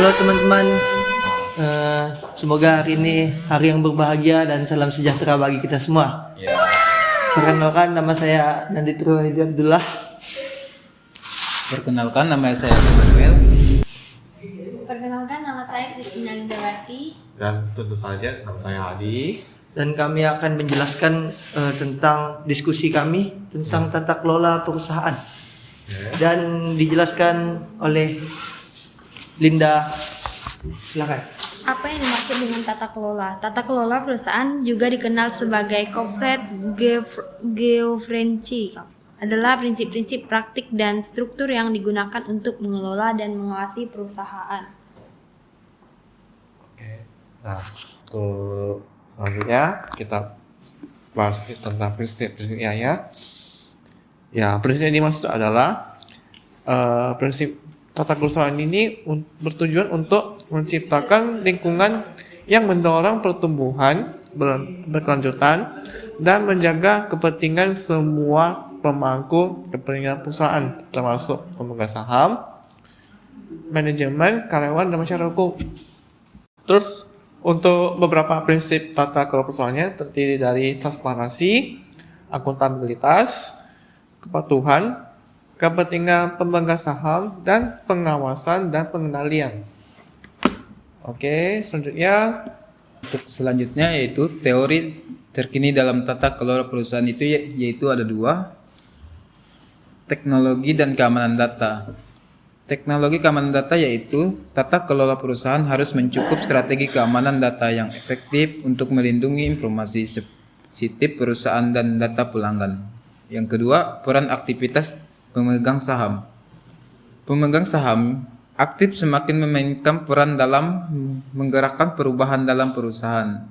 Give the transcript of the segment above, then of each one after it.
Halo teman-teman, semoga hari ini hari yang berbahagia dan salam sejahtera bagi kita semua. Ya. Perkenalkan, nama saya Nanditro Hidi Abdullah. Perkenalkan, nama saya Samuel. Perkenalkan, nama saya Kristina Lindawati. Dan tentu saja nama saya Hadi. Dan kami akan menjelaskan tentang diskusi kami tentang tata kelola perusahaan. Dan dijelaskan oleh Linda. Silakan. Apa yang dimaksud dengan tata kelola? Tata kelola perusahaan juga dikenal sebagai corporate governance, adalah prinsip-prinsip praktik dan struktur yang digunakan untuk mengelola dan mengawasi perusahaan. Oke. Nah, untuk selanjutnya kita bahas tentang prinsip-prinsipnya ya. Ya, prinsip yang dimaksud adalah prinsip tata perusahaan ini bertujuan untuk menciptakan lingkungan yang mendorong pertumbuhan berkelanjutan dan menjaga kepentingan semua pemangku kepentingan perusahaan, termasuk pemegang saham, manajemen, karyawan, dan masyarakat hukum. Terus untuk beberapa prinsip tata kelola perusahaannya terdiri dari transparansi, akuntabilitas, kepatuhan, kepentingan pemegang saham, dan pengawasan dan pengendalian. Oke, selanjutnya Untuk selanjutnya yaitu teori terkini dalam tata kelola perusahaan itu yaitu ada dua, teknologi dan keamanan data. Teknologi keamanan data yaitu tata kelola perusahaan harus mencukup strategi keamanan data yang efektif untuk melindungi informasi sensitif perusahaan dan data pelanggan. Yang kedua, peran aktivitas pemegang saham. Pemegang saham aktif semakin memainkan peran dalam menggerakkan perubahan dalam perusahaan.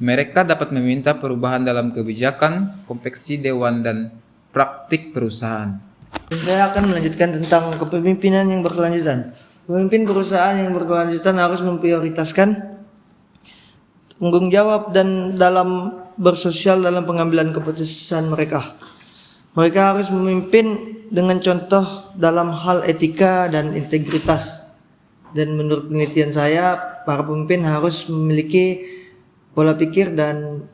Mereka dapat meminta perubahan dalam kebijakan, kompleksi dewan, dan praktik perusahaan. Saya akan melanjutkan tentang kepemimpinan yang berkelanjutan. Pemimpin perusahaan yang berkelanjutan harus memprioritaskan tanggung jawab dan dalam bersosial dalam pengambilan keputusan mereka. Mereka harus memimpin dengan contoh dalam hal etika dan integritas. Dan menurut penelitian saya, para pemimpin harus memiliki pola pikir dan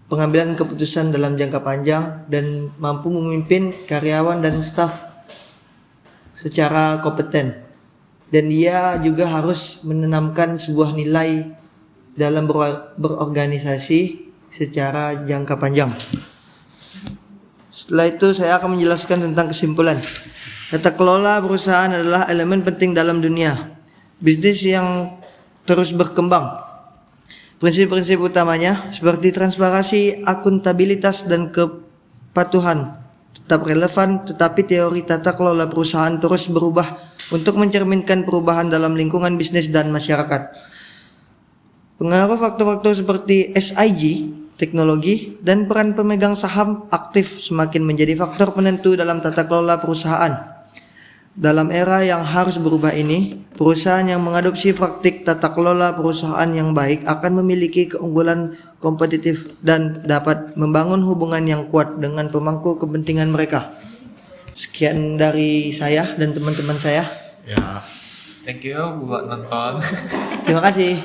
pengambilan keputusan dalam jangka panjang dan mampu memimpin karyawan dan staf secara kompeten. Dan dia juga harus menanamkan sebuah nilai dalam berorganisasi secara jangka panjang. Setelah itu saya akan menjelaskan tentang kesimpulan. Tata kelola perusahaan adalah elemen penting dalam dunia bisnis yang terus berkembang. Prinsip-prinsip utamanya seperti transparansi, akuntabilitas, dan kepatuhan tetap relevan, tetapi teori tata kelola perusahaan terus berubah untuk mencerminkan perubahan dalam lingkungan bisnis dan masyarakat. Pengaruh faktor-faktor seperti SIG, teknologi, dan peran pemegang saham aktif semakin menjadi faktor penentu dalam tata kelola perusahaan. Dalam era yang harus berubah ini, perusahaan yang mengadopsi praktik tata kelola perusahaan yang baik akan memiliki keunggulan kompetitif dan dapat membangun hubungan yang kuat dengan pemangku kepentingan mereka. Sekian dari saya dan teman-teman saya. ya, thank you buat nonton. Terima kasih.